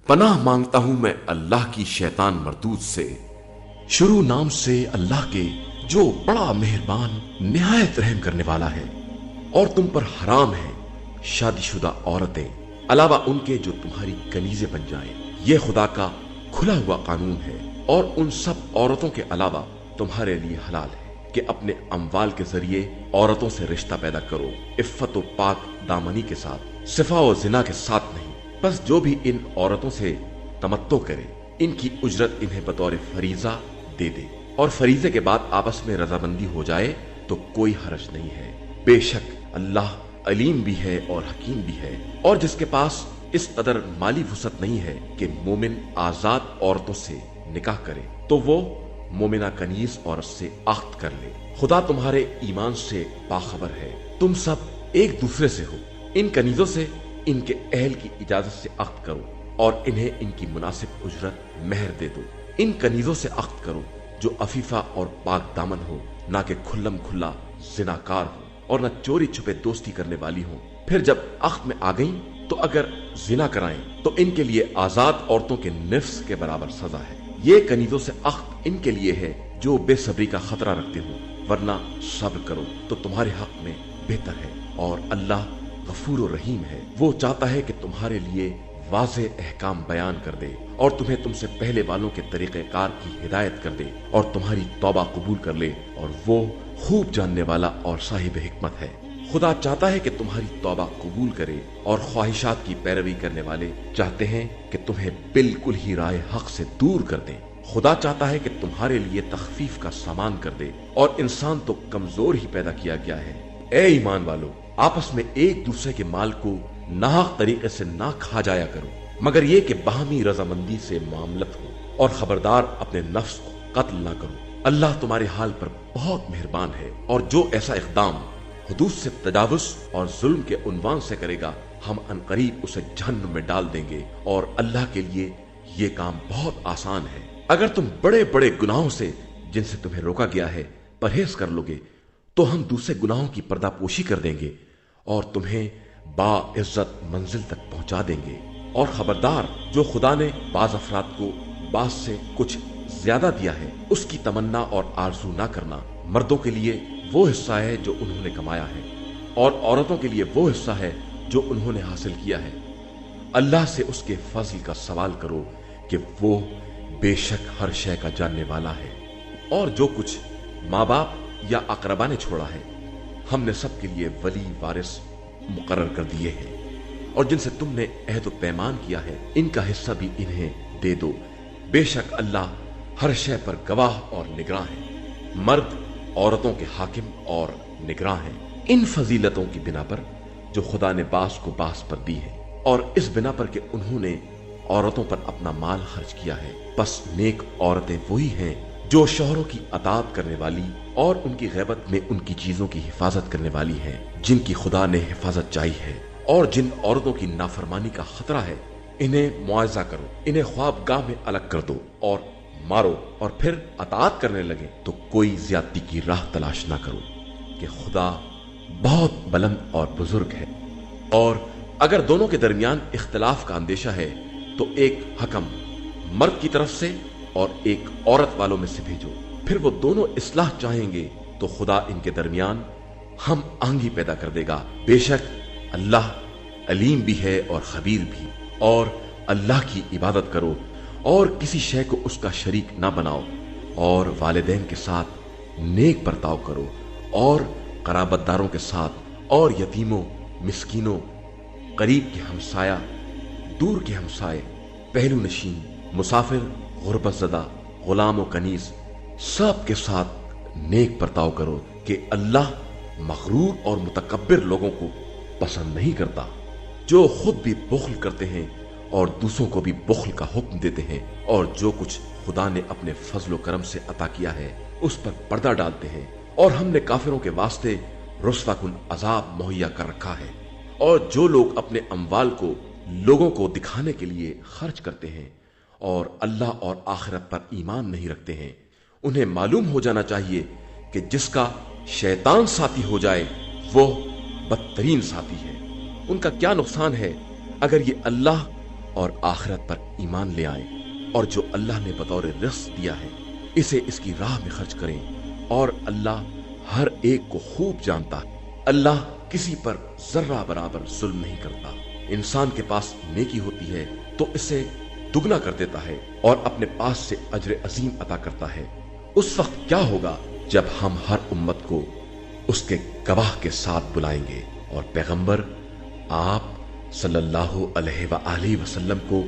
پناہ مانگتا ہوں میں اللہ کی شیطان مردود سے، شروع نام سے اللہ کے جو بڑا مہربان نہایت رحم کرنے والا ہے۔ اور تم پر حرام ہے شادی شدہ عورتیں علاوہ ان کے جو تمہاری کنیزیں بن جائیں، یہ خدا کا کھلا ہوا قانون ہے۔ اور ان سب عورتوں کے علاوہ تمہارے لیے حلال ہے کہ اپنے اموال کے ذریعے عورتوں سے رشتہ پیدا کرو، عفت و پاک دامنی کے ساتھ، صفا و زنا کے ساتھ نہیں۔ بس جو بھی ان عورتوں سے تمتع کرے ان کی اجرت انہیں بطور فریضہ دے دے، اور فریضے کے بعد آپس میں رضامندی ہو جائے تو کوئی حرج نہیں ہے۔ بے شک اللہ علیم بھی ہے اور حکیم بھی ہے۔ اور جس کے پاس اس قدر مالی وسعت نہیں ہے کہ مومن آزاد عورتوں سے نکاح کرے تو وہ مومنہ کنیز عورت سے عقد کر لے۔ خدا تمہارے ایمان سے باخبر ہے، تم سب ایک دوسرے سے ہو۔ ان کنیزوں سے ان کے اہل کی اجازت سے عقد کرو اور انہیں ان کی مناسب اجرت مہر دے دو۔ ان کنیزوں سے عقد کرو جو عفیفہ اور پاک دامن ہو، نہ کہ کھلم کھلا زناکار ہو اور نہ چوری چھپے دوستی کرنے والی ہوں۔ پھر جب عقد میں آ گئیں تو اگر زنا کرائیں تو ان کے لیے آزاد عورتوں کے نفس کے برابر سزا ہے۔ یہ کنیزوں سے عقد ان کے لیے ہے جو بے صبری کا خطرہ رکھتے ہوں، ورنہ صبر کرو تو تمہارے حق میں بہتر ہے، اور اللہ غفور و رحیم ہے۔ وہ چاہتا ہے کہ تمہارے لیے واضح احکام بیان کر دے اور تمہیں تم سے پہلے والوں کے طریقہ کار کی ہدایت کر دے اور تمہاری توبہ قبول کر لے، اور وہ خوب جاننے والا اور صاحب حکمت ہے۔ خدا چاہتا ہے کہ تمہاری توبہ قبول کرے، اور خواہشات کی پیروی کرنے والے چاہتے ہیں کہ تمہیں بالکل ہی راہ حق سے دور کر دیں۔ خدا چاہتا ہے کہ تمہارے لیے تخفیف کا سامان کر دے، اور انسان تو کمزور ہی پیدا کیا گیا ہے۔ اے ایمان والو، آپس میں ایک دوسرے کے مال کو ناحق طریقے سے نہ کھا جایا کرو، مگر یہ کہ باہمی رضامندی سے معاملت ہو، اور خبردار اپنے نفس کو قتل نہ کرو۔ اللہ تمہارے حال پر بہت مہربان ہے، اور جو ایسا اقدام حدود سے تجاوز اور ظلم کے عنوان سے کرے گا ہم عنقریب اسے جہنم میں ڈال دیں گے، اور اللہ کے لیے یہ کام بہت آسان ہے۔ اگر تم بڑے بڑے گناہوں سے جن سے تمہیں روکا گیا ہے پرہیز کر لو گے تو ہم دوسرے گناہوں کی پردہ پوشی کر دیں گے اور تمہیں با عزت منزل تک پہنچا دیں گے۔ اور خبردار، جو خدا نے بعض افراد کو بعض سے کچھ زیادہ دیا ہے اس کی تمنا اور آرزو نہ کرنا۔ مردوں کے لیے وہ حصہ ہے جو انہوں نے کمایا ہے، اور عورتوں کے لیے وہ حصہ ہے جو انہوں نے حاصل کیا ہے۔ اللہ سے اس کے فضل کا سوال کرو کہ وہ بے شک ہر شے کا جاننے والا ہے۔ اور جو کچھ ماں باپ یا اقربا نے چھوڑا ہے ہم نے سب کے لیے ولی وارث مقرر کر دیے ہیں، اور جن سے تم نے عہد و پیمان کیا ہے ان کا حصہ بھی انہیں دے دو۔ بے شک اللہ ہر شے پر گواہ اور نگراں ہے۔ مرد عورتوں کے حاکم اور نگراں ہیں ان فضیلتوں کی بنا پر جو خدا نے بعض کو بعض پر دی ہے، اور اس بنا پر کہ انہوں نے عورتوں پر اپنا مال خرچ کیا ہے۔ بس نیک عورتیں وہی ہیں جو شوہروں کی اطاعت کرنے والی اور ان کی غیبت میں ان کی چیزوں کی حفاظت کرنے والی ہیں جن کی خدا نے حفاظت چاہی ہے۔ اور جن عورتوں کی نافرمانی کا خطرہ ہے انہیں معاوضہ کرو، انہیں خواب گاہ میں الگ کر دو اور مارو، اور پھر اطاعت کرنے لگے تو کوئی زیادتی کی راہ تلاش نہ کرو کہ خدا بہت بلند اور بزرگ ہے۔ اور اگر دونوں کے درمیان اختلاف کا اندیشہ ہے تو ایک حکم مرد کی طرف سے اور ایک عورت والوں میں سے بھیجو، پھر وہ دونوں اصلاح چاہیں گے تو خدا ان کے درمیان ہم آہنگی پیدا کر دے گا۔ بے شک اللہ علیم بھی ہے اور خبیر بھی۔ اور اللہ کی عبادت کرو اور کسی شے کو اس کا شریک نہ بناؤ، اور والدین کے ساتھ نیک برتاؤ کرو، اور قرابت داروں کے ساتھ، اور یتیموں، مسکینوں، قریب کے ہمسایہ، دور کے ہمسائے، پہلو نشین، مسافر، غربت زدہ، غلام و کنیز، سب کے ساتھ نیک برتاؤ کرو کہ اللہ مغرور اور متکبر لوگوں کو پسند نہیں کرتا، جو خود بھی بخل کرتے ہیں اور دوسروں کو بھی بخل کا حکم دیتے ہیں، اور جو کچھ خدا نے اپنے فضل و کرم سے عطا کیا ہے اس پر پردہ ڈالتے ہیں، اور ہم نے کافروں کے واسطے رسوا کن عذاب مہیا کر رکھا ہے۔ اور جو لوگ اپنے اموال کو لوگوں کو دکھانے کے لیے خرچ کرتے ہیں اور اللہ اور آخرت پر ایمان نہیں رکھتے ہیں، انہیں معلوم ہو جانا چاہیے کہ جس کا شیطان ساتھی ہو جائے وہ بدترین ساتھی ہے۔ ان کا کیا نقصان ہے اگر یہ اللہ और आखिरत पर ईमान ले आएं और जो अल्लाह ने बतौर रिज़्क़ दिया है इसे इसकी राह में खर्च करें और अल्लाह हर एक को खूब जानता है। अल्लाह किसी पर जर्रा बराबर जुल्म नहीं करता। इंसान के पास नेकी होती है तो इसे दुगना कर देता है और अपने पास से अजर अजीम अता करता है। उस वक्त क्या होगा जब हम हर उम्मत को उसके गवाह के साथ बुलाएंगे और पैगंबर आप सल्लल्लाहु अलैहि वसल्लम को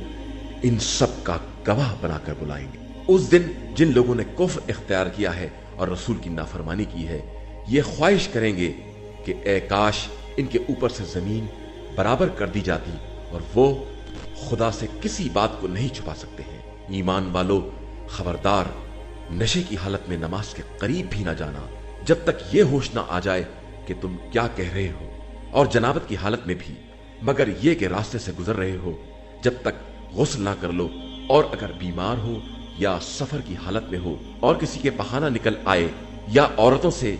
इन सब का गवाह बनाकर बुलाएंगे। उस दिन जिन लोगों ने कुफ्र इख्तियार किया है और रसूल की नाफरमानी की है, ये ख्वाहिश करेंगे कि ए काश इनके ऊपर से जमीन बराबर कर दी जाती और वो खुदा से किसी बात को नहीं छुपा सकते हैं। ईमान वालों, खबरदार, नशे की हालत में नमाज के करीब भी ना जाना जब तक ये होश ना आ जाए कि तुम क्या कह रहे हो, और जनाबत की हालत में भी मगर ये कि रास्ते से गुजर रहे हो जब तक गुस्ल ना कर लो, और अगर बीमार हो या सफर की हालत में हो और किसी के बहाना निकल आए या औरतों से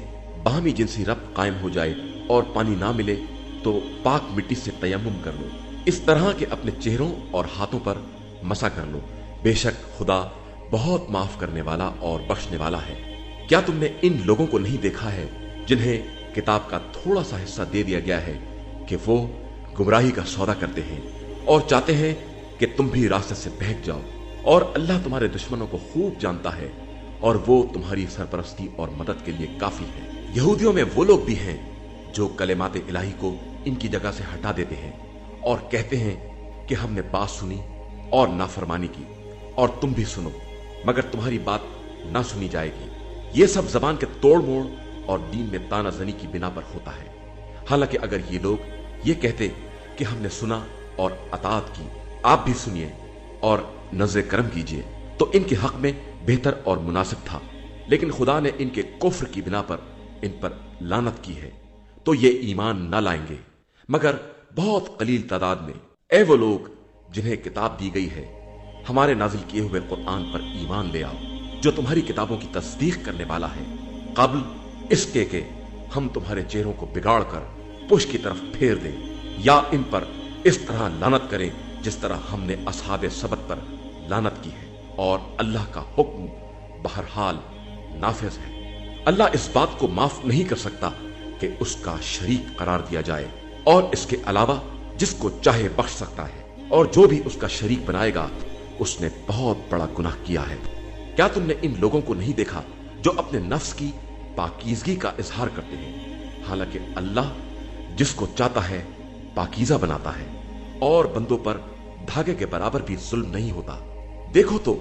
बाहमी जिनसी रब्त कायम हो जाए और पानी ना मिले तो पाक मिट्टी से तयम्मुम कर लो। इस तरह के अपने चेहरों और हाथों पर मसा कर लो। बेशक खुदा बहुत माफ करने वाला और बख्शने वाला है। क्या तुमने इन लोगों को नहीं देखा है जिन्हें किताब का थोड़ा सा हिस्सा दे दिया गया है कि वो गुमराही का सौदा करते हैं और चाहते हैं कि तुम भी रास्ते से बहक जाओ, और अल्लाह तुम्हारे दुश्मनों को खूब जानता है और वो तुम्हारी सरपरस्ती और मदद के लिए काफी है। यहूदियों में वो लोग भी हैं जो कलेमात इलाही को इनकी जगह से हटा देते हैं और कहते हैं कि हमने बात सुनी और नाफरमानी की, और तुम भी सुनो मगर तुम्हारी बात ना सुनी जाएगी। ये सब जबान के तोड़ मोड़ और दीन में तानाजनी की बिना पर होता है। हालांकि अगर ये लोग ये कहते कि हमने सुना और अताअत की, आप भी सुनिए और नजर करम कीजिए, तो इनके हक में बेहतर और मुनासिब था। लेकिन खुदा ने इनके कुफ्र की बिना पर इन पर लानत की है तो ये ईमान न लाएंगे मगर बहुत कलील तादाद में। ए वो लोग जिन्हें किताब दी गई है, हमारे नाजिल किए हुए कुरान पर ईमान ले आओ जो तुम्हारी किताबों की तस्दीक करने वाला है, कब्ल इसके के हम तुम्हारे चेहरों को बिगाड़ कर पुश की तरफ फेर दें या इन पर इस तरह लानत करें जिस तरह हमने असहाबे सबत पर लानत की है। और अल्लाह का हुक्म बहरहाल नाफिज है। अल्लाह इस बात को माफ नहीं कर सकता कि उसका शरीक करार दिया जाए, और इसके अलावा जिसको चाहे बख्श सकता है, और जो भी उसका शरीक बनाएगा उसने बहुत बड़ा गुनाह किया है। क्या तुमने इन लोगों को नहीं देखा जो अपने नफ्स की पाकीज़गी का इजहार करते हैं, हालांकि अल्लाह जिसको चाहता है पाकीज़ा बनाता है और बंदों पर धागे के बराबर भी जुल्म नहीं होता। देखो तो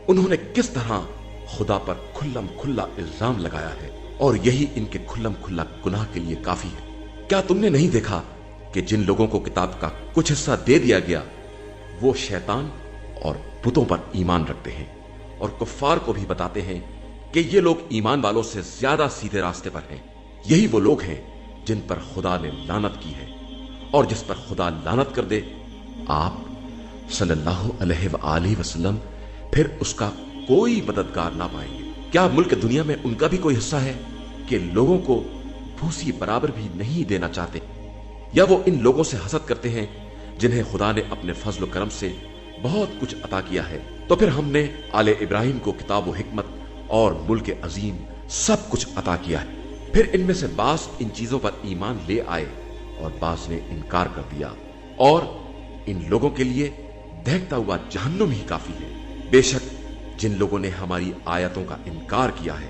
उन्होंने किस तरह खुदा पर खुल्लम खुल्ला इल्जाम लगाया है, और यही इनके खुल्लम खुल्ला गुनाह के लिए काफी है। क्या तुमने नहीं देखा कि जिन लोगों को किताब का कुछ हिस्सा दे दिया गया वो शैतान और बुतों पर ईमान रखते हैं, और कुफ्फार को भी बताते हैं कि ये लोग ईमान वालों से ज्यादा सीधे रास्ते पर हैं। यही वो लोग हैं जिन पर खुदा ने लानत की है, और जिस पर खुदा लानत कर दे आप सल्लल्लाहु अलैहि वसल्लम फिर उसका कोई मददगार ना पाएंगे। क्या मुल्क दुनिया में उनका भी कोई हिस्सा है कि लोगों को भूसी बराबर भी नहीं देना चाहते, या वो इन लोगों से हसद करते हैं जिन्हें खुदा ने अपने फजल करम से बहुत कुछ अता किया है। तो फिर हमने आले इब्राहिम को किताब व हिकमत और मुल्क अजीम सब कुछ अता किया है। फिर इनमें से बास इन चीजों पर ईमान ले आए और बास ने इनकार कर दिया, और इन लोगों के लिए दहकता हुआ जहन्नुम ही काफी है। बेशक जिन लोगों ने हमारी आयतों का इनकार किया है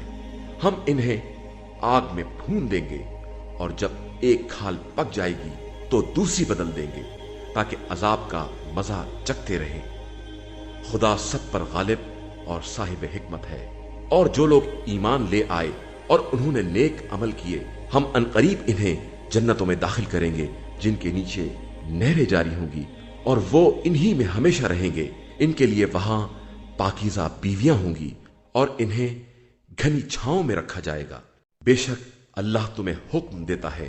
हम इन्हें आग में भून देंगे, और जब एक खाल पक जाएगी तो दूसरी बदल देंगे ताकि अजाब का मजा चखते रहें। खुदा सब पर गालिब और साहिब हिकमत है। और जो लोग ईमान ले आए और उन्होंने नेक अमल किए, हम अनकरीब इन्हें जन्नतों में दाखिल करेंगे जिनके नीचे नहरें जारी होंगी, और वो इन्हीं में हमेशा रहेंगे। इनके लिए वहां पाकीज़ा बीवियां होंगी और इन्हें घनी छांव में रखा जाएगा। बेशक अल्लाह तुम्हें हुक्म देता है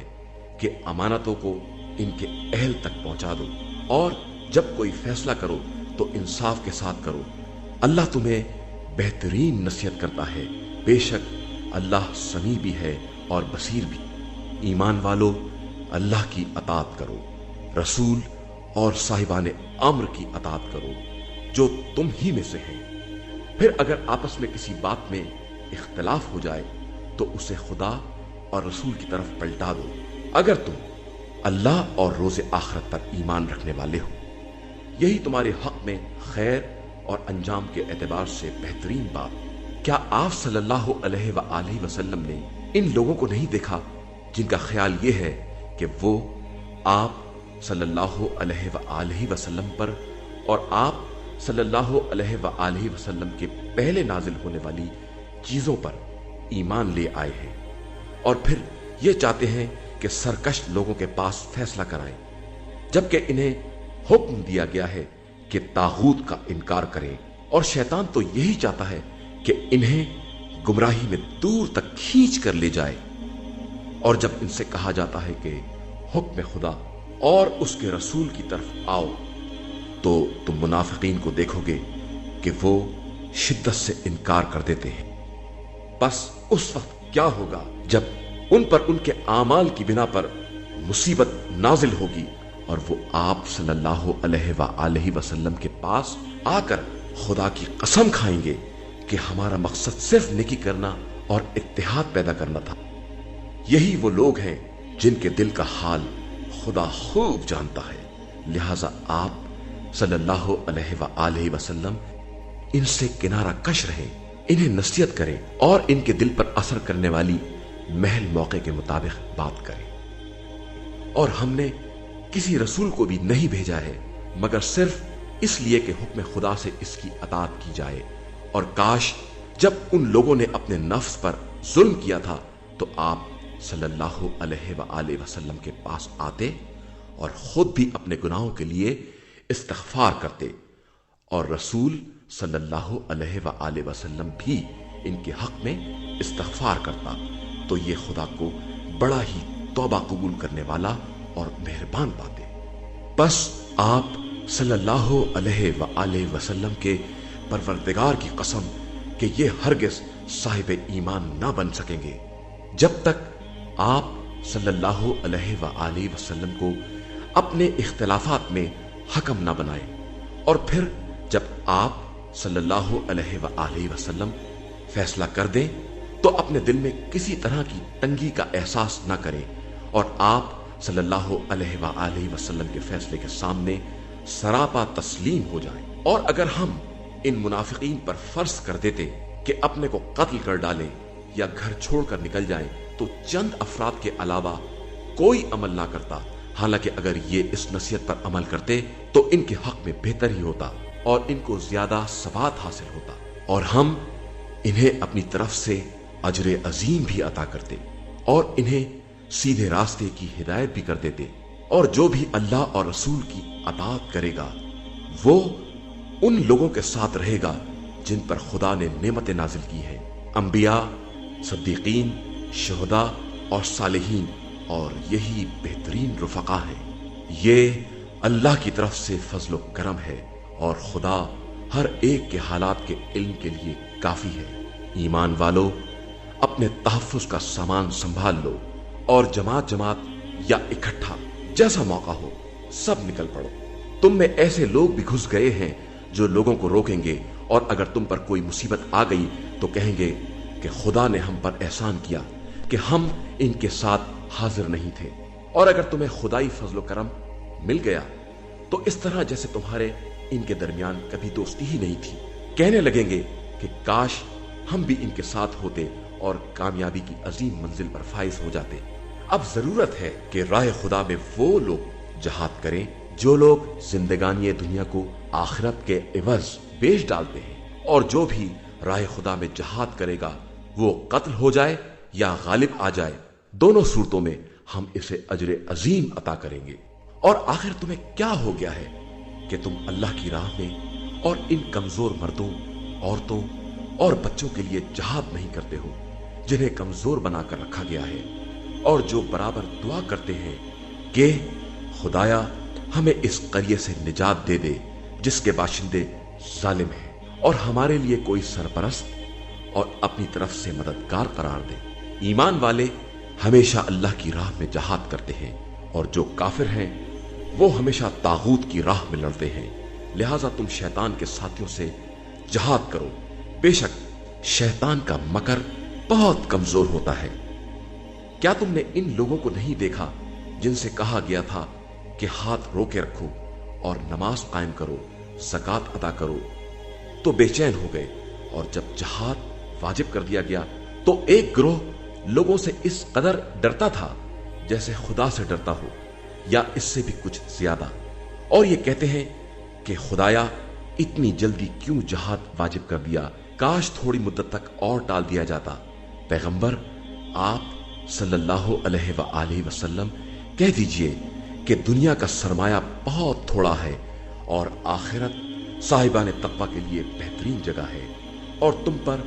कि अमानतों को इनके अहल तक पहुंचा दो, और जब कोई फैसला करो तो इंसाफ के साथ करो। अल्लाह तुम्हें बेहतरीन नसीहत करता है। बेशक अल्लाह समी भी है और बसीर भी। ईमान वालों, अल्लाह की अताअत करो, रसूल اور साहिबान अम्र की अतात करो जो तुम ही में से हैं। फिर अगर आपस में किसी बात में इख्तलाफ हो जाए तो उसे खुदा और रसूल की तरफ पलटा दो। अगर तुम अल्लाह और रोज़े आखिरत पर ईमान रखने वाले हो, यही तुम्हारे हक में खैर और अंजाम के एतबार से बेहतरीन बात। क्या आप सल्लल्लाहु अलैहि वसल्लम ने इन लोगों को नहीं देखा जिनका ख्याल ये है कि वो आप सल्लल्लाहु अलैहि वसल्लम पर और आप सल्लल्लाहु अलैहि वसल्लम के पहले नाजिल होने वाली चीजों पर ईमान ले आए हैं, और फिर ये चाहते हैं कि सरकश लोगों के पास फैसला कराएं, जबकि इन्हें हुक्म दिया गया है कि तागूत का इनकार करें। और शैतान तो यही चाहता है कि इन्हें गुमराही में दूर तक खींच कर ले जाए। और जब इनसे कहा जाता है कि हुक्म खुदा और उसके रसूल की तरफ आओ, तो तुम मुनाफिकीन को देखोगे कि वो शिद्दत से इनकार कर देते हैं। बस उस वक्त क्या होगा जब उन पर उनके आमाल की बिना पर मुसीबत नाजिल होगी और वो आप सल्लल्लाहु अलैहि वसल्लम के पास आकर खुदा की कसम खाएंगे कि हमारा मकसद सिर्फ नेकी करना और इत्तेहाद पैदा करना था। यही वो लोग हैं जिनके दिल का हाल खुदा खूब जानता है। लिहाजा आप सल्लल्लाहु अलैहि वसल्लम इनसे किनारा कश रहें, इन्हें नसीहत करें और इनके दिल पर असर करने वाली महल मौके के मुताबिक बात करें। और हमने किसी रसूल को भी नहीं भेजा है मगर सिर्फ इसलिए कि हुक्म खुदा से इसकी अतात की जाए। और काश जब उन लोगों ने अपने नफ्स पर जुल्म किया था तो आप सल्लल्लाहु अलैहि वसल्लम के पास आते और खुद भी अपने गुनाहों के लिए इस्तिग़फ़ार करते, और रसूल सल्लल्लाहु अलैहि वसल्लम भी इनके हक में इस्तिग़फ़ार करता, तो ये खुदा को बड़ा ही तौबा कबूल करने वाला और मेहरबान पाते। बस आप सल्लल्लाहु अलैहि वसल्लम के परवरदिगार की कसम कि ये हरगिज़ साहिब ईमान ना बन सकेंगे जब तक आप सल्लल्लाहु अलैहि वसल्लम को अपने इख्तिलाफात में हकम ना बनाए। और फिर जब आप सल्लल्लाहु अलैहि वसल्लम फैसला कर दें तो अपने दिल में किसी तरह की तंगी का एहसास ना करें और आप सल्लल्लाहु अलैहि वसल्लम के फैसले के सामने सरापा तस्लीम हो जाएं। और अगर हम इन मुनाफिकीन पर फर्ज कर देते कि अपने को कत्ल कर डालें या घर छोड़कर निकल जाएं, तो चंद अफराद के अलावा कोई अमल ना करता। हालांकि अगर ये इस नसीहत पर अमल करते तो इनके हक में बेहतर ही होता और इनको ज्यादा सवाब हासिल होता, और हम इन्हें अपनी तरफ से अजर अजीम भी अता करते और इन्हें सीधे रास्ते की हिदायत भी कर देते। और जो भी अल्लाह और रसूल की अताअत करेगा वो उन लोगों के साथ रहेगा जिन पर खुदा ने नेमतें नाजिल की हैं, अंबिया, सिद्दीकीन, शुहदा और सालिहीन, और यही बेहतरीन रुफका हैं। ये अल्लाह की तरफ से फजल करम है और खुदा हर एक के हालात के इल्म के लिए काफी है। ईमान वालों, अपने तहफ्फुज़ का सामान संभाल लो और जमात जमात या इकट्ठा जैसा मौका हो सब निकल पड़ो। तुम में ऐसे लोग भी घुस गए हैं जो लोगों को रोकेंगे, और अगर तुम पर कोई मुसीबत आ गई तो कहेंगे कि खुदा ने हम पर एहसान किया कि हम इनके साथ हाजिर नहीं थे। और अगर तुम्हें खुदाई फजल करम मिल गया तो इस तरह जैसे तुम्हारे इनके दरमियान कभी दोस्ती ही नहीं थी। कहने लगेंगे कि काश हम भी इनके साथ होते और कामयाबी की अजीम मंजिल पर फाइज हो जाते। अब जरूरत है कि राह खुदा में वो लोग जहाद करें जो लोग जिंदगानी दुनिया को आखिरत के एवज बेच डालते हैं, और जो भी राह खुदा में जहाद करेगा वो कत्ल हो जाए या गालिब आ जाए, दोनों सूरतों में हम इसे अजर अजीम अता करेंगे। और आखिर तुम्हें क्या हो गया है कि तुम अल्लाह की राह में और इन कमजोर मर्दों, औरतों और बच्चों के लिए जहाद नहीं करते हो जिन्हें कमजोर बनाकर रखा गया है, और जो बराबर दुआ करते हैं कि खुदाया हमें इस करिए से निजात दे दे जिसके बाशिंदे जालिम हैं, और हमारे लिए कोई सरपरस्त और अपनी तरफ से मददगार करार दे। ईमान वाले हमेशा अल्लाह की राह में जहाद करते हैं, और जो काफिर हैं وہ ہمیشہ طاغوت کی راہ میں لڑتے ہیں، لہذا تم شیطان کے ساتھیوں سے جہاد کرو، بے شک شیطان کا مکر بہت کمزور ہوتا ہے۔ کیا تم نے ان لوگوں کو نہیں دیکھا جن سے کہا گیا تھا کہ ہاتھ روکے رکھو اور نماز قائم کرو، زکات ادا کرو، تو بے چین ہو گئے، اور جب جہاد واجب کر دیا گیا تو ایک گروہ لوگوں سے اس قدر ڈرتا تھا جیسے خدا سے ڈرتا ہو یا اس سے بھی کچھ زیادہ، اور یہ کہتے ہیں کہ خدایا اتنی جلدی کیوں جہاد واجب کر دیا، کاش تھوڑی مدت تک اور ٹال دیا جاتا۔ پیغمبر آپ صلی اللہ علیہ وآلہ وسلم کہہ دیجئے کہ دنیا کا سرمایہ بہت تھوڑا ہے اور آخرت صاحبان تقوی کے لیے بہترین جگہ ہے، اور تم پر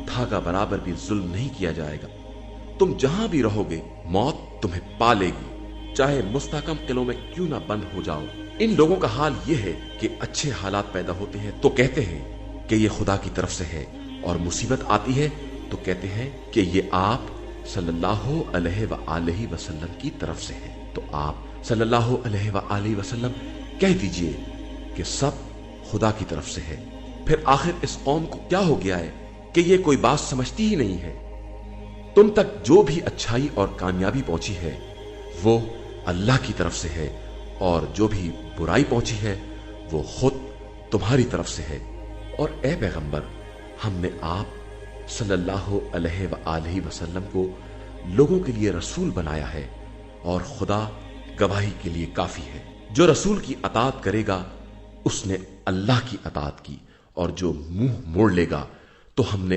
دھاگا برابر بھی ظلم نہیں کیا جائے گا۔ تم جہاں بھی رہو گے موت تمہیں پا لے گی، چاہے مستحکم قلعوں میں کیوں نہ بند ہو جاؤ۔ ان لوگوں کا حال یہ ہے کہ اچھے حالات پیدا ہوتے ہیں تو کہتے ہیں کہ یہ خدا کی طرف سے ہے، اور مصیبت آتی ہے تو کہتے ہیں کہ یہ آپ صلی اللہ علیہ وآلہ وسلم کی طرف سے ہے۔ تو آپ صلی اللہ علیہ وآلہ وسلم کہہ دیجئے کہ سب خدا کی طرف سے ہے۔ پھر آخر اس قوم کو کیا ہو گیا ہے کہ یہ کوئی بات سمجھتی ہی نہیں ہے؟ تم تک جو بھی اچھائی اور کامیابی پہنچی ہے وہ اللہ کی طرف سے ہے، اور جو بھی برائی پہنچی ہے وہ خود تمہاری طرف سے ہے۔ اور اے پیغمبر، ہم نے آپ صلی اللہ علیہ وآلہ وسلم کو لوگوں کے لیے رسول بنایا ہے، اور خدا گواہی کے لیے کافی ہے۔ جو رسول کی اطاعت کرے گا اس نے اللہ کی اطاعت کی، اور جو منہ موڑ لے گا تو ہم نے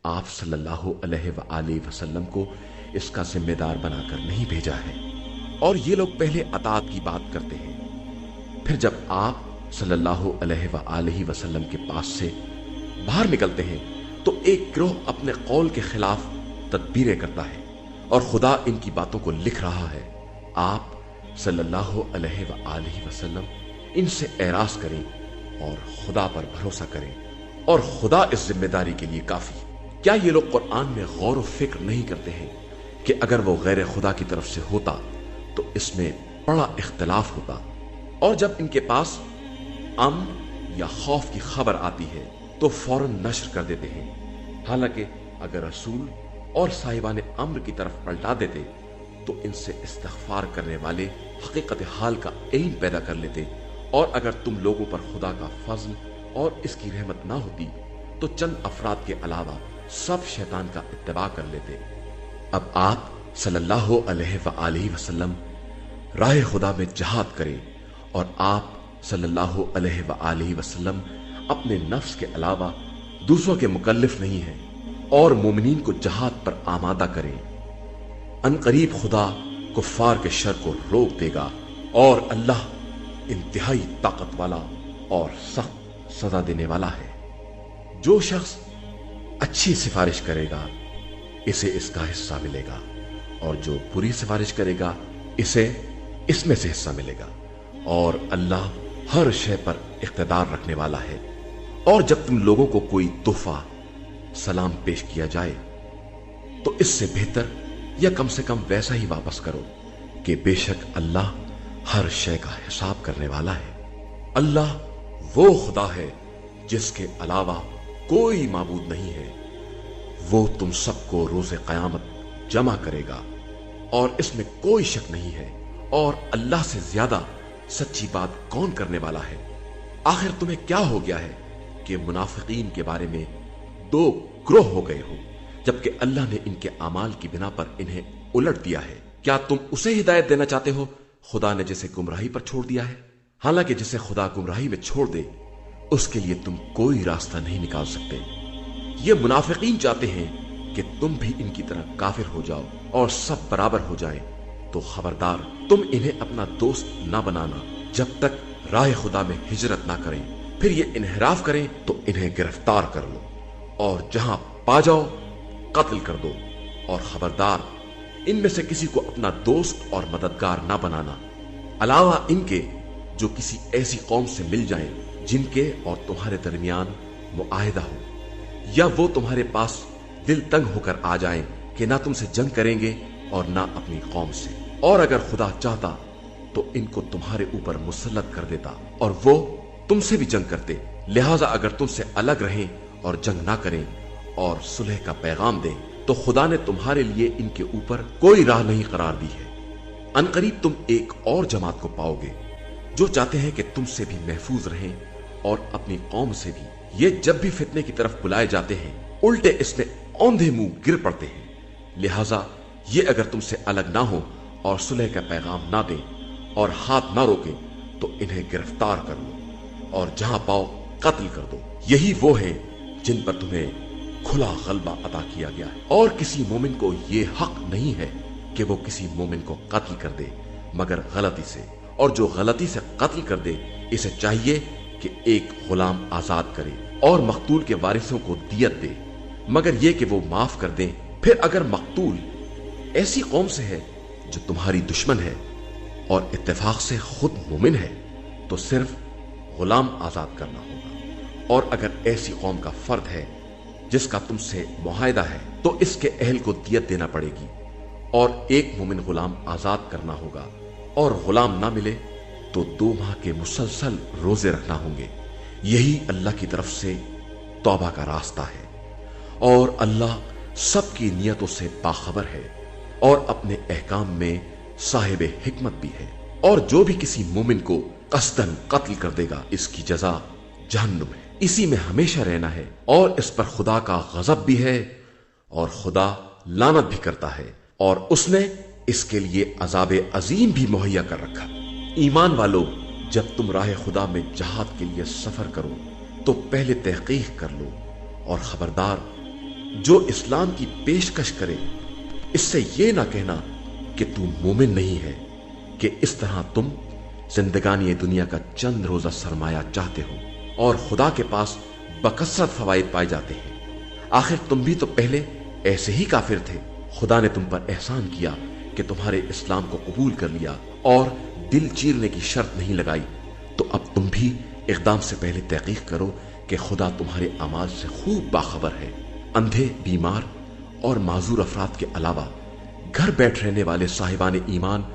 آپ صلی اللہ علیہ وآلہ وسلم کو اس کا ذمہ دار بنا کر نہیں بھیجا ہے۔ اور یہ لوگ پہلے اطاعت کی بات کرتے ہیں، پھر جب آپ صلی اللہ علیہ وآلہ وسلم کے پاس سے باہر نکلتے ہیں تو ایک گروہ اپنے قول کے خلاف تدبیریں کرتا ہے، اور خدا ان کی باتوں کو لکھ رہا ہے۔ آپ صلی اللہ علیہ وآلہ وسلم ان سے اعراض کریں اور خدا پر بھروسہ کریں، اور خدا اس ذمہ داری کے لیے کافی۔ کیا یہ لوگ قرآن میں غور و فکر نہیں کرتے ہیں کہ اگر وہ غیر خدا کی طرف سے ہوتا تو اس میں بڑا اختلاف ہوتا، اور جب ان کے پاس امن یا خوف کی خبر آتی ہے تو فوراً نشر کر دیتے ہیں، حالانکہ اگر رسول اور صاحبان امر کی طرف پلٹا دیتے تو ان سے استغفار کرنے والے حقیقت حال کا علم پیدا کر لیتے، اور اگر تم لوگوں پر خدا کا فضل اور اس کی رحمت نہ ہوتی تو چند افراد کے علاوہ سب شیطان کا اتباع کر لیتے۔ اب آپ صلی اللہ علیہ وآلہ وسلم راہ خدا میں جہاد کریں، اور آپ صلی اللہ علیہ وآلہ وسلم اپنے نفس کے علاوہ دوسروں کے مکلف نہیں ہیں، اور مومنین کو جہاد پر آمادہ کریں۔ ان قریب خدا کفار کے شر کو روک دے گا، اور اللہ انتہائی طاقت والا اور سخت سزا دینے والا ہے۔ جو شخص اچھی سفارش کرے گا اسے اس کا حصہ ملے گا، اور جو بری سفارش کرے گا اسے اس میں سے حصہ ملے گا، اور اللہ ہر شے پر اقتدار رکھنے والا ہے۔ اور جب تم لوگوں کو کوئی تحفہ سلام پیش کیا جائے تو اس سے بہتر یا کم سے کم ویسا ہی واپس کرو کہ بے شک اللہ ہر شے کا حساب کرنے والا ہے۔ اللہ وہ خدا ہے جس کے علاوہ کوئی معبود نہیں ہے، وہ تم سب کو روز قیامت جمع کرے گا، اور اس میں کوئی شک نہیں ہے، اور اللہ سے زیادہ سچی بات کون کرنے والا ہے۔ آخر تمہیں کیا ہو گیا ہے کہ منافقین کے بارے میں دو گروہ ہو گئے ہو، جبکہ اللہ نے ان کے اعمال کی بنا پر انہیں الٹ دیا ہے؟ کیا تم اسے ہدایت دینا چاہتے ہو خدا نے جسے گمراہی پر چھوڑ دیا ہے؟ حالانکہ جسے خدا گمراہی میں چھوڑ دے اس کے لیے تم کوئی راستہ نہیں نکال سکتے۔ یہ منافقین چاہتے ہیں کہ تم بھی ان کی طرح کافر ہو جاؤ اور سب برابر ہو جائیں، تو خبردار تم انہیں اپنا دوست نہ بنانا جب تک راہ خدا میں ہجرت نہ کریں، پھر یہ انحراف کریں تو انہیں گرفتار کر لو اور جہاں پا جاؤ قتل کر دو، اور خبردار ان میں سے کسی کو اپنا دوست اور مددگار نہ بنانا علاوہ ان کے جو کسی ایسی قوم سے مل جائیں جن کے اور تمہارے درمیان معاہدہ ہو، یا وہ تمہارے پاس دل تنگ ہو کر آ جائیں کہ نہ تم سے جنگ کریں گے اور نہ اپنی قوم سے، اور اگر خدا چاہتا तो इनको तुम्हारे ऊपर मुसल्लत कर देता और वो तुमसे भी जंग करते। लिहाजा अगर तुमसे अलग रहें और जंग ना करें और सुलह का पैगाम दें तो खुदा ने तुम्हारे लिए इनके ऊपर कोई राह नहीं करार दी है। अनकरीब तुम एक और जमात को पाओगे जो चाहते हैं कि तुमसे भी महफूज रहें और अपनी कौम से भी। ये जब भी फितने की तरफ बुलाए जाते हैं उल्टे इसमें औंधे मुंह गिर पड़ते हैं। लिहाजा ये अगर तुमसे अलग ना हो और सुलह का पैगाम ना दें और हाथ ना रोके तो इन्हें गिरफ्तार कर लो और जहां पाओ कत्ल कर दो। यही वो हैं जिन पर तुम्हें खुला गलबा अता किया गया है और किसी मोमिन को ये हक नहीं है कि वो किसी मोमिन को कत्ल कर दे मगर गलती से, और जो गलती से कत्ल कर दे इसे चाहिए कि एक गुलाम आजाद करे और मकतूल के वारिसों को दियत दे मगर ये कि वो माफ कर दें। फिर अगर मकतूल ऐसी कौम से है जो तुम्हारी दुश्मन है और इत्तेफाक से खुद मोमिन है तो सिर्फ गुलाम आजाद करना होगा, और अगर ऐसी कौम का फर्द है जिसका तुमसे मुआहिदा है तो इसके अहल को दियत देना पड़ेगी और एक मोमिन गुलाम आजाद करना होगा, और गुलाम ना मिले तो 2 माह के मुसलसल रोजे रखना होंगे। यही अल्लाह की तरफ से तौबा का रास्ता है और अल्लाह सबकी नियतों से बाखबर है और अपने अहकाम में साहिब हिकमत भी है। और जो भी किसी मोमिन को कसदन कत्ल कर देगा इसकी जजा जहन्नुम है, इसी में हमेशा रहना है और इस पर खुदा का गजब भी है और खुदा लानत भी करता है और उसने इसके लिए अजाब अजीम भी मुहैया कर रखा। ईमान वालों, जब तुम राह खुदा में जहाद के लिए सफर करो तो पहले तहकीक कर लो और खबरदार जो इस्लाम की पेशकश करे इससे ये ना कहना कि तू मोमिन नहीं है कि इस तरह तुम जिंदगानी दुनिया का चंद रोजा सरमाया चाहते हो और खुदा के पास बकसरत फवाइद पाए जाते हैं। आखिर तुम भी तो पहले ऐसे ही काफिर थे। खुदा ने तुम पर एहसान किया कि तुम्हारे इस्लाम को कबूल कर लिया और दिल चीरने की शर्त नहीं लगाई, तो अब तुम भी इकदाम से पहले तहकीक करो कि खुदा तुम्हारे अमाल से खूब बाखबर है। अंधे, बीमार और माजूर अफराद के अलावा घर बैठ रहने वाले साहिबान ईमान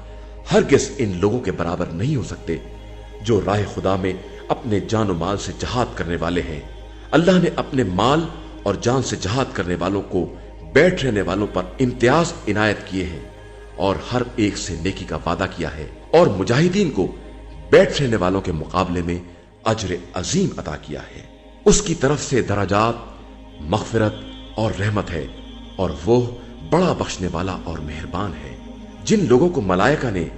हरगिज इन लोगों के बराबर नहीं हो सकते जो राह खुदा में अपने जान और माल से जहाद करने वाले हैं। अल्लाह ने अपने माल और जान से जहाद करने वालों को बैठ रहने वालों पर इम्तियाज इनायत किए हैं और हर एक से नेकी का वादा किया है और मुजाहिदीन को बैठ रहने वालों के मुकाबले में अजर अजीम अता किया है। उसकी तरफ से दराजात, मगफिरत और रहमत है और वो बड़ा बख्शने वाला और मेहरबान है। जिन लोगों को मलाइका ने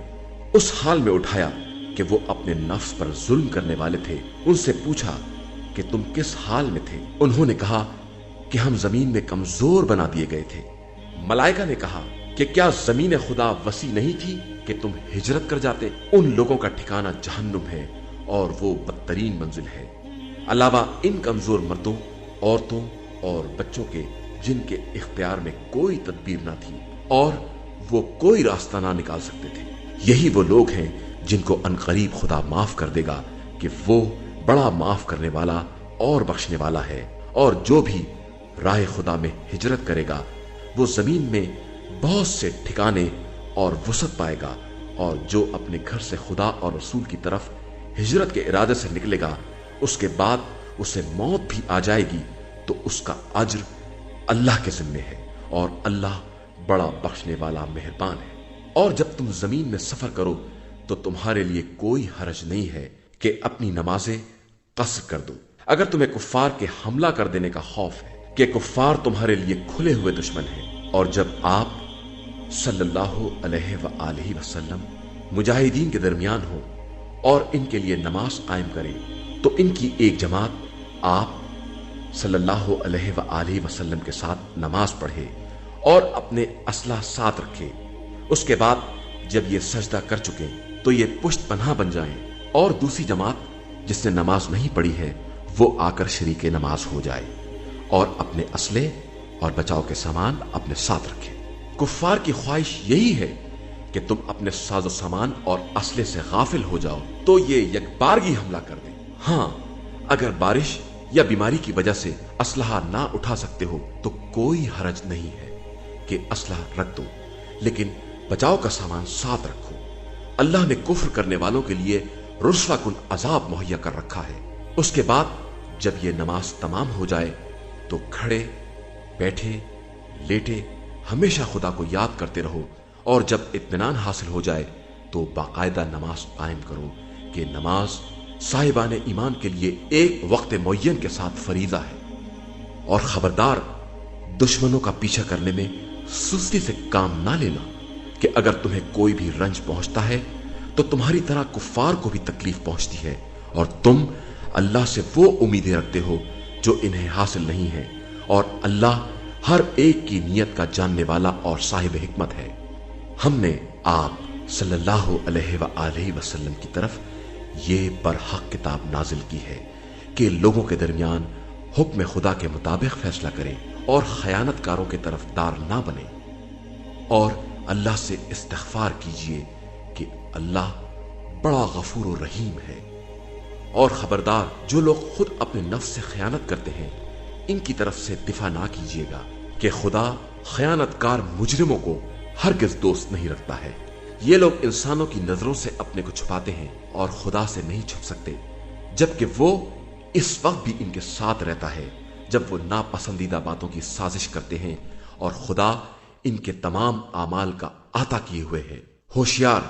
उस हाल में उठाया कि वो अपने नफ्स पर जुल्म करने वाले थे, उनसे पूछा कि तुम किस हाल में थे? उन्होंने कहा कि हम जमीन में कमजोर बना दिए गए थे। मलाइका ने कहा कि क्या जमीन खुदा वसी नहीं थी कि तुम हिजरत कर जाते? उन लोगों का ठिकाना जहन्नुम है और वो बदतरीन मंजिल है। अलावा इन कमजोर मर्दों, औरतों और बच्चों के जिनके इख्तियार में कोई तदबीर ना थी और वो कोई रास्ता ना निकाल सकते थे, यही वो लोग हैं जिनको अनकरीब खुदा माफ कर देगा कि वो बड़ा माफ करने वाला और बख्शने वाला है। और जो भी राह खुदा में हिजरत करेगा वो जमीन में बहुत से ठिकाने और वसत पाएगा, और जो अपने घर से खुदा और रसूल की तरफ हिजरत के इरादे से निकलेगा उसके बाद उसे मौत भी आ जाएगी तो उसका अज्र अल्लाह के जिम्मे है और अल्लाह बड़ा बख्शने वाला मेहरबान है। और जब तुम जमीन में सफर करो तो तुम्हारे लिए कोई हरज नहीं है कि अपनी नमाजें कसर कर दो। अगर तुम्हें कुफ्फार के हमला कर देने का खौफ है कि कुफ्फार तुम्हारे लिए खुले हुए दुश्मन हैं, और जब आप सल्लल्लाहु अलैहि वसल्लम मुजाहिदीन के दरमियान हो और इनके लिए नमाज कायम करें तो इनकी एक जमात आप सल्लल्लाहु अलैहि वसल्लम के साथ नमाज पढ़े और अपने असला साथ रखे। उसके बाद जब ये सजदा कर चुके तो ये पुष्ट पनाह बन जाएं, और दूसरी जमात जिसने नमाज नहीं पढ़ी है वो आकर शरीके नमाज हो जाए और अपने असले और बचाव के सामान अपने साथ रखे। कुफ्फार की ख्वाहिश यही है कि तुम अपने साजो सामान और असले से गाफिल हो जाओ तो ये यकबारगी हमला कर दें। हाँ, अगर बारिश या बीमारी की वजह से असलहा ना उठा सकते हो तो कोई हरज नहीं है कि असलहा रख दो, लेकिन बचाव का सामान साथ रखो। اللہ نے کفر کرنے والوں کے لیے رسوا کن عذاب مہیا کر رکھا ہے۔ اس کے بعد جب یہ نماز تمام ہو جائے تو کھڑے بیٹھے لیٹے ہمیشہ خدا کو یاد کرتے رہو، اور جب اطمینان حاصل ہو جائے تو باقاعدہ نماز قائم کرو کہ نماز صاحبان ایمان کے لیے ایک وقت معین کے ساتھ فریضہ ہے۔ اور خبردار، دشمنوں کا پیچھا کرنے میں سستی سے کام نہ لینا کہ اگر تمہیں کوئی بھی رنج پہنچتا ہے تو تمہاری طرح کفار کو بھی تکلیف پہنچتی ہے، اور تم اللہ سے وہ امیدیں رکھتے ہو جو انہیں حاصل نہیں ہے، اور اللہ ہر ایک کی نیت کا جاننے والا اور صاحب حکمت ہے۔ ہم نے آپ صلی اللہ علیہ وآلہ وسلم کی طرف یہ برحق کتاب نازل کی ہے کہ لوگوں کے درمیان حکم خدا کے مطابق فیصلہ کریں اور خیانت کاروں کے طرف دار نہ بنے، اور اللہ سے استغفار کیجئے کہ اللہ بڑا غفور و رحیم ہے۔ اور خبردار، جو لوگ خود اپنے نفس سے خیانت کرتے ہیں ان کی طرف سے دفاع نہ کیجیے گا کہ خدا خیانت کار مجرموں کو ہرگز دوست نہیں رکھتا ہے۔ یہ لوگ انسانوں کی نظروں سے اپنے کو چھپاتے ہیں اور خدا سے نہیں چھپ سکتے، جبکہ وہ اس وقت بھی ان کے ساتھ رہتا ہے جب وہ ناپسندیدہ باتوں کی سازش کرتے ہیں، اور خدا ان کے تمام اعمال کا احاطہ کیے ہوئے ہے۔ ہوشیار،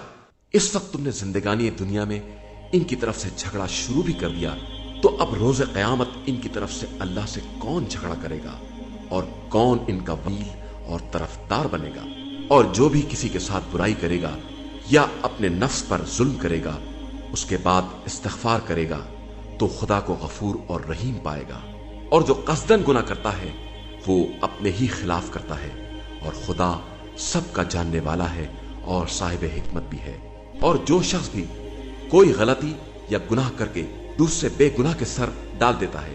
اس وقت تم نے زندگانی دنیا میں ان کی طرف سے جھگڑا شروع بھی کر دیا تو اب روز قیامت ان کی طرف سے اللہ سے کون جھگڑا کرے گا اور کون ان کا وکیل اور طرفدار بنے گا؟ اور جو بھی کسی کے ساتھ برائی کرے گا یا اپنے نفس پر ظلم کرے گا اس کے بعد استغفار کرے گا تو خدا کو غفور اور رحیم پائے گا، اور جو قصدن گناہ کرتا ہے وہ اپنے ہی خلاف کرتا ہے، اور خدا سب کا جاننے والا ہے اور صاحب حکمت بھی ہے۔ اور جو شخص بھی کوئی غلطی یا گناہ کر کے دوسرے بے گناہ کے سر ڈال دیتا ہے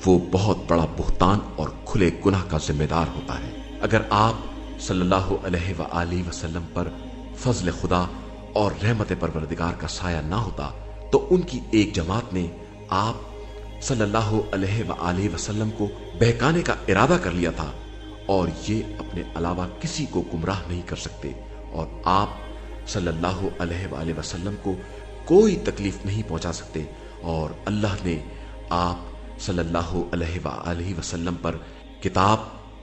وہ بہت بڑا بہتان اور کھلے گناہ کا ذمہ دار ہوتا ہے۔ اگر آپ صلی اللہ علیہ وآلہ وسلم پر فضل خدا اور رحمت پروردگار کا سایہ نہ ہوتا تو ان کی ایک جماعت نے آپ صلی اللہ علیہ وآلہ وسلم کو بہکانے کا ارادہ کر لیا تھا، اور یہ اپنے علاوہ کسی کو گمراہ نہیں کر سکتے، اور آپ صلی اللہ علیہ وآلہ وسلم کو کوئی تکلیف نہیں پہنچا سکتے، اور اللہ نے آپ صلی اللہ علیہ وآلہ وسلم پر کتاب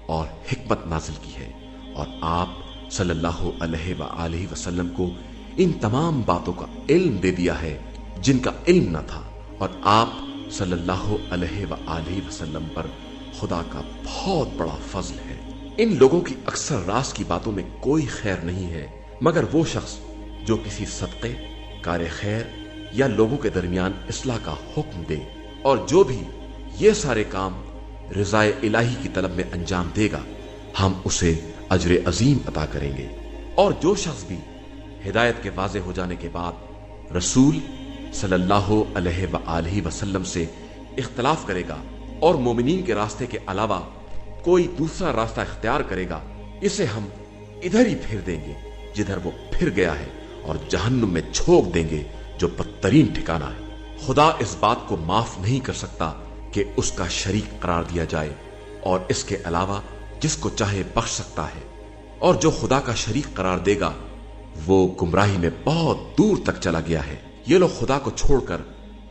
اور حکمت نازل کی ہے، اور آپ صلی اللہ علیہ وآلہ وسلم کو ان تمام باتوں کا علم دے دیا ہے جن کا علم نہ تھا، اور آپ صلی اللہ علیہ وآلہ وسلم پر خدا کا بہت بڑا فضل ہے۔ ان لوگوں کی اکثر راز کی باتوں میں کوئی خیر نہیں ہے مگر وہ شخص جو کسی صدقے، کار خیر یا لوگوں کے درمیان اصلاح کا حکم دے، اور جو بھی یہ سارے کام رضائے الہی کی طلب میں انجام دے گا ہم اسے اجر عظیم عطا کریں گے۔ اور جو شخص بھی ہدایت کے واضح ہو جانے کے بعد رسول صلی اللہ علیہ وآلہ وسلم سے اختلاف کرے گا اور مومنین کے راستے کے علاوہ کوئی دوسرا راستہ اختیار کرے گا، اسے ہم ادھر ہی پھیر دیں گے جدھر وہ پھر گیا ہے، اور جہنم میں جھونک دیں گے جو بدترین ٹھکانہ ہے۔ خدا اس بات کو معاف نہیں کر سکتا کہ اس کا شریک قرار دیا جائے، اور اس کے علاوہ جس کو چاہے بخش سکتا ہے، اور جو خدا کا شریک قرار دے گا وہ گمراہی میں بہت دور تک چلا گیا ہے۔ یہ لوگ خدا کو چھوڑ کر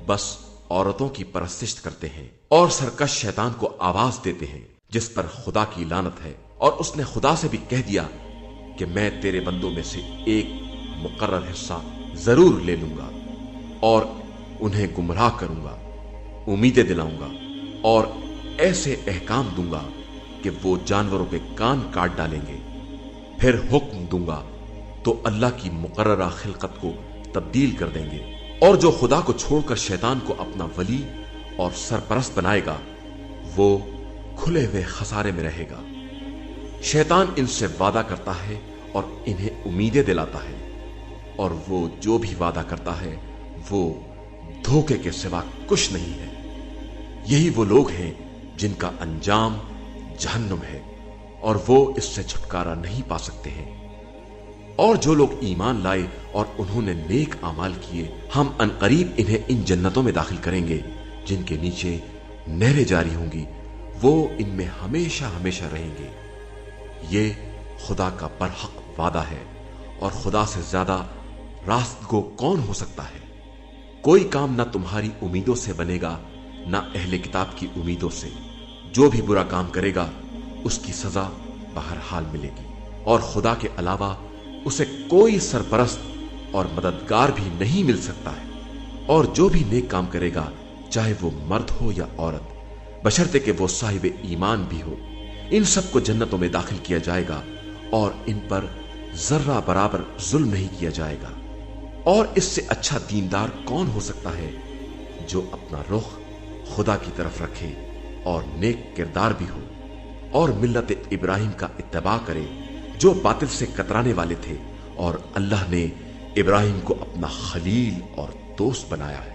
بس عورتوں کی پرستش کرتے ہیں اور سرکش شیطان کو آواز دیتے ہیں جس پر خدا کی لعنت ہے، اور اس نے خدا سے بھی کہہ دیا کہ میں تیرے بندوں میں سے ایک مقرر حصہ ضرور لے لوں گا اور انہیں گمراہ کروں گا، امیدیں دلاؤں گا اور ایسے احکام دوں گا کہ وہ جانوروں کے کان کاٹ ڈالیں گے، پھر حکم دوں گا تو اللہ کی مقررہ خلقت کو تبدیل کر دیں گے، اور جو خدا کو چھوڑ کر شیطان کو اپنا ولی اور سرپرست بنائے گا وہ کھلے ہوئے خسارے میں رہے گا۔ شیطان ان سے وعدہ کرتا ہے اور انہیں امیدیں دلاتا ہے، اور وہ جو بھی وعدہ کرتا ہے وہ دھوکے کے سوا کچھ نہیں ہے۔ یہی وہ لوگ ہیں جن کا انجام جہنم ہے، اور وہ اس سے چھٹکارا نہیں پا سکتے ہیں۔ اور جو لوگ ایمان لائے اور انہوں نے نیک اعمال کیے ہم عنقریب انہیں ان جنتوں میں داخل کریں گے جن کے نیچے نہریں جاری ہوں گی، وہ ان میں ہمیشہ ہمیشہ رہیں گے۔ یہ خدا کا برحق وعدہ ہے، اور خدا سے زیادہ रास्तगो कौन हो सकता है? कोई काम ना तुम्हारी उम्मीदों से बनेगा ना अहले किताब की उम्मीदों से। जो भी बुरा काम करेगा उसकी सजा बहरहाल मिलेगी, और खुदा के अलावा उसे कोई सरपरस्त और मददगार भी नहीं मिल सकता है। और जो भी नेक काम करेगा, चाहे वो मर्द हो या औरत, बशर्ते कि वो साहिब ईमान भी हो, इन सबको जन्नतों में दाखिल किया जाएगा और इन पर जर्रा बराबर जुल्म नहीं किया जाएगा। और इससे अच्छा दीनदार कौन हो सकता है जो अपना रुख खुदा की तरफ रखे और नेक किरदार भी हो और मिल्लत इब्राहिम का इत्तबा करे, जो बातिल से कतराने वाले थे, और अल्लाह ने इब्राहिम को अपना खलील और दोस्त बनाया है।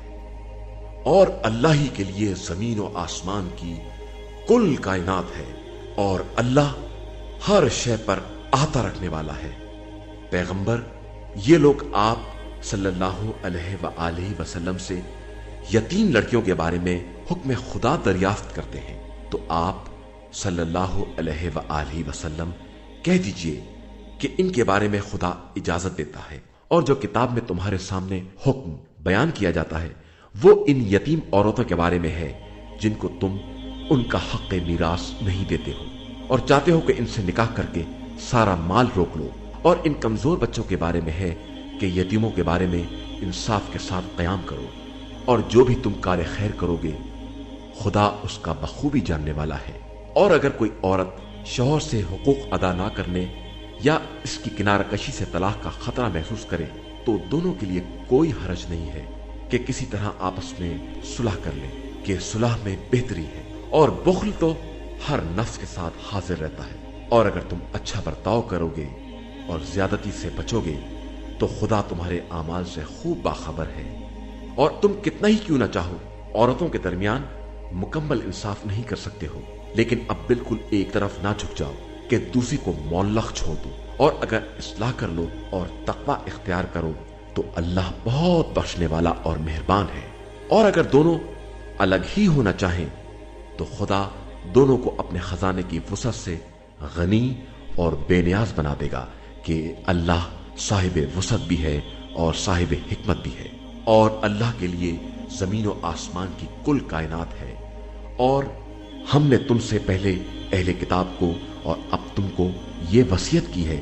और अल्लाह ही के लिए जमीन और आसमान की कुल कायनात है, और अल्लाह हर शय पर आता रखने वाला है। पैगंबर, ये लोग आप सल्लल्लाहु अलैहि वसल्लम से यतीम लड़कियों के बारे में हुक्म खुदा दरियाफ्त करते हैं, तो आप सल्लल्लाहु अलैहि वसल्लम कह दीजिए कि इनके बारे में खुदा इजाजत देता है, और जो किताब में तुम्हारे सामने हुक्म बयान किया जाता है वो इन यतीम औरतों के बारे में है जिनको तुम उनका हक मीरास नहीं देते हो और चाहते हो कि इनसे निकाह करके सारा माल रोक लो। और इन कमजोर बच्चों के बारे में है कि यतीमों के बारे में इंसाफ के साथ कयाम करो, और जो भी तुम कार्य खैर करोगे खुदा उसका बखूबी जानने वाला है। और अगर कोई औरत शौहर से हुकूक अदा ना करने या इसकी किनारा कशी से तलाक का खतरा महसूस करे, तो दोनों के लिए कोई हरज नहीं है कि किसी तरह आपस में सुलह कर ले, कि सुलह में बेहतरी है। और बुख्ल तो हर नफ्स के साथ हाजिर रहता है। और अगर तुम अच्छा बर्ताव करोगे और ज्यादती से बचोगे तो खुदा तुम्हारे आमाल से खूब बाखबर है। और तुम कितना ही क्यों ना चाहो, औरतों के दरमियान मुकम्मल इंसाफ नहीं कर सकते हो, लेकिन अब बिल्कुल एक तरफ ना झुक जाओ कि दूसरी को मौल्लख छोड़ दो। और अगर इस्लाह कर लो और तकवा इख्तियार करो तो अल्लाह बहुत बख्शने वाला और मेहरबान है। और अगर दोनों अलग ही होना चाहें तो खुदा दोनों को अपने खजाने की वसअत से गनी और बेनियाज बना देगा, कि अल्लाह साहिब वसअत भी है और साहिब हिकमत भी है। और अल्लाह के लिए जमीन और आसमान की कुल कायनात है। और हमने तुमसे पहले अहले किताब को और अब तुमको ये वसीयत की है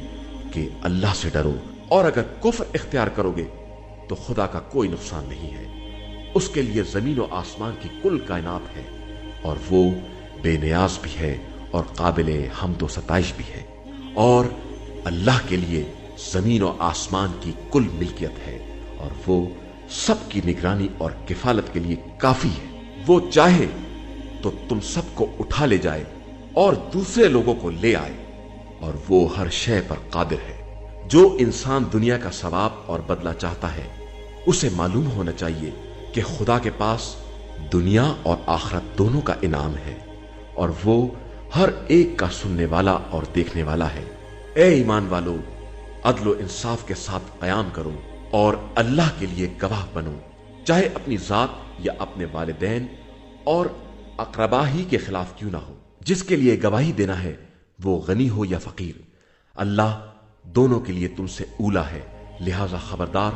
कि अल्लाह से डरो, और अगर कुफ्र इख्तियार करोगे तो खुदा का कोई नुकसान नहीं है। उसके लिए जमीन और आसमान की कुल कायनात है, और वो बेनियाज भी है और काबिले हम्द व सताइश भी है। और अल्लाह के लिए जमीन और आसमान की कुल मिल्कियत है, और वो सबकी निगरानी और किफालत के लिए काफी है। वो चाहे तो तुम सबको उठा ले जाए और दूसरे लोगों को ले आए, और वो हर शय पर कादिर है। जो इंसान दुनिया का सवाब और बदला चाहता है, उसे मालूम होना चाहिए कि खुदा के पास दुनिया और आखिरत दोनों का इनाम है, और वो हर एक का सुनने वाला और देखने वाला है। ए ईमान वालो, अदलो इंसाफ के साथ कयाम करो और अल्लाह के लिए गवाह बनो, चाहे अपनी जात या अपने वालिदैन और अकरबा ही के खिलाफ क्यों ना हो। जिसके लिए गवाही देना है वो गनी हो या फकीर, अल्लाह दोनों के लिए तुमसे ऊला है। लिहाजा खबरदार,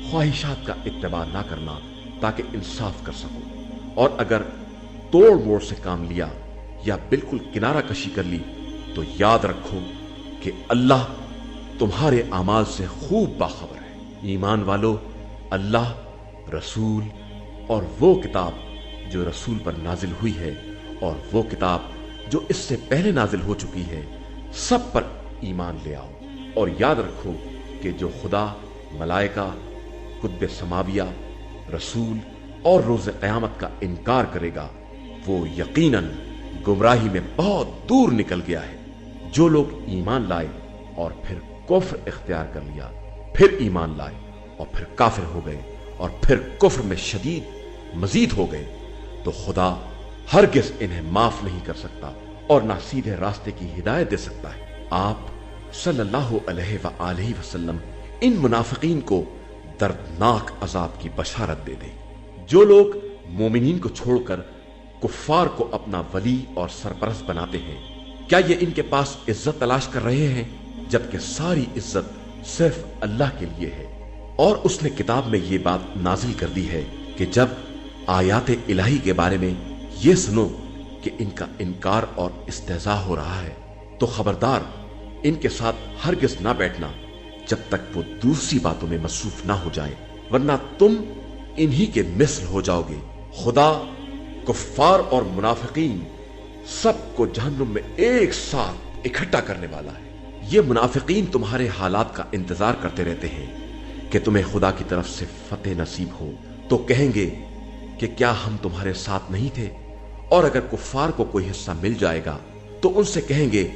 ख्वाहिशात का इत्तेबा ना करना ताकि इंसाफ कर सको। और अगर तोड़ मोड़ से काम लिया या बिल्कुल किनारा कशी कर ली तो याद रखो कि अल्लाह तुम्हारे आमाल से खूब बाखबर है। ईमान वालो, अल्लाह, रसूल और वो किताब जो रसूल पर नाजिल हुई है और वो किताब जो इससे पहले नाजिल हो चुकी है, सब पर ईमान ले आओ। और याद रखो कि जो खुदा, मलाइका, कुतुब समाविया, रसूल और रोज़ क़यामत का इनकार करेगा, वो यकीनन गुमराही में बहुत दूर निकल गया है। जो लोग ईमान लाए और फिर कुफ्र इख्तियार कर लिया, फिर ईमान लाए और फिर काफिर हो गए और फिर कुफ्र में शदीद मजीद हो गए, तो खुदा हरगिज इन्हें माफ नहीं कर सकता और ना सीधे रास्ते की हिदायत दे सकता है। आप सल्लल्लाहु अलैहि वसल्लम इन मुनाफिकीन को दर्दनाक अजाब की बशारत दे दे। जो लोग मोमिनीन को छोड़कर कुफ्फार को अपना वली और सरपरस्त बनाते हैं, क्या ये इनके पास इज्जत तलाश कर रहे हैं, जबकि सारी इज्जत सिर्फ अल्लाह के लिए है। اور اس نے کتاب میں یہ بات نازل کر دی ہے کہ جب آیات الہی کے بارے میں یہ سنو کہ ان کا انکار اور استہزاء ہو رہا ہے تو خبردار ان کے ساتھ ہرگز نہ بیٹھنا جب تک وہ دوسری باتوں میں مصروف نہ ہو جائے، ورنہ تم انہی کے مثل ہو جاؤ گے۔ خدا کفار اور منافقین سب کو جہنم میں ایک ساتھ اکٹھا کرنے والا ہے۔ یہ منافقین تمہارے حالات کا انتظار کرتے رہتے ہیں کہ تمہیں خدا کی طرف سے فتح نصیب ہو، تو کہیں گے کہ کیا ہم تمہارے ساتھ نہیں تھے؟ اور اگر کفار کو کوئی حصہ مل جائے گا تو ان سے کہیں گے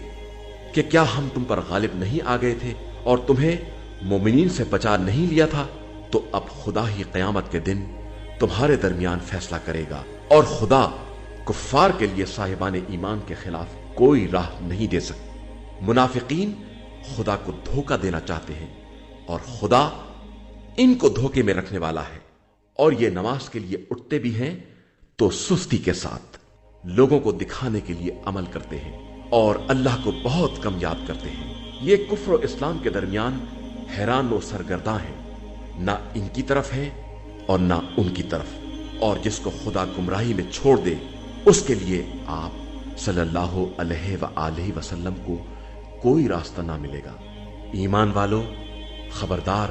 کہ کیا ہم تم پر غالب نہیں آ گئے تھے اور تمہیں مومنین سے بچا نہیں لیا تھا؟ تو اب خدا ہی قیامت کے دن تمہارے درمیان فیصلہ کرے گا، اور خدا کفار کے لیے صاحبان ایمان کے خلاف کوئی راہ نہیں دے سکتا۔ منافقین خدا کو دھوکہ دینا چاہتے ہیں اور خدا ان کو دھوکے میں رکھنے والا ہے، اور یہ نماز کے لیے اٹھتے بھی ہیں تو سستی کے ساتھ، لوگوں کو دکھانے کے لیے عمل کرتے ہیں اور اللہ کو بہت کم یاد کرتے ہیں۔ یہ کفر و اسلام کے درمیان حیران و سرگرداں ہیں، نہ ان کی طرف ہے اور نہ ان کی طرف، اور جس کو خدا گمراہی میں چھوڑ دے اس کے لیے آپ صلی اللہ علیہ وآلہ وسلم کو کوئی راستہ نہ ملے گا۔ ایمان والو، خبردار،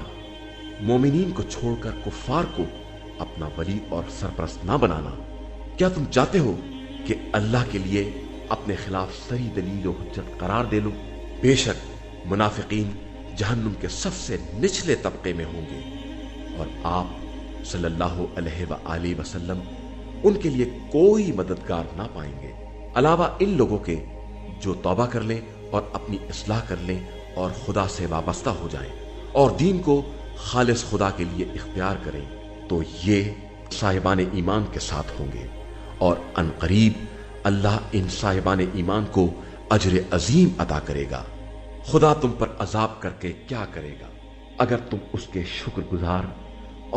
مومنین کو چھوڑ کر کفار کو اپنا ولی اور سرپرست نہ بنانا۔ کیا تم چاہتے ہو کہ اللہ کے لیے اپنے خلاف صحیح دلیل و حجت قرار دے لو؟ بے شک منافقین جہنم کے سب سے نچلے طبقے میں ہوں گے، اور آپ صلی اللہ علیہ وآلہ وسلم ان کے لیے کوئی مددگار نہ پائیں گے، علاوہ ان لوگوں کے جو توبہ کر لیں اور اپنی اصلاح کر لیں اور خدا سے وابستہ ہو جائیں اور دین کو خالص خدا کے لیے اختیار کریں، تو یہ صاحبان ایمان کے ساتھ ہوں گے، اور ان قریب اللہ ان صاحبان ایمان کو اجر عظیم عطا کرے گا۔ خدا تم پر عذاب کر کے کیا کرے گا اگر تم اس کے شکر گزار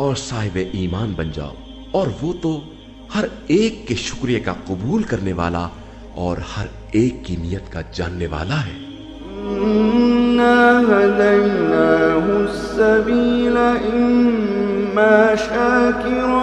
اور صاحب ایمان بن جاؤ، اور وہ تو ہر ایک کے شکریہ کا قبول کرنے والا اور ہر ایک کی نیت کا جاننے والا ہے۔ إِنَّا هَدَيْنَاهُ السَّبِيلَ إِمَّا شَاكِرًا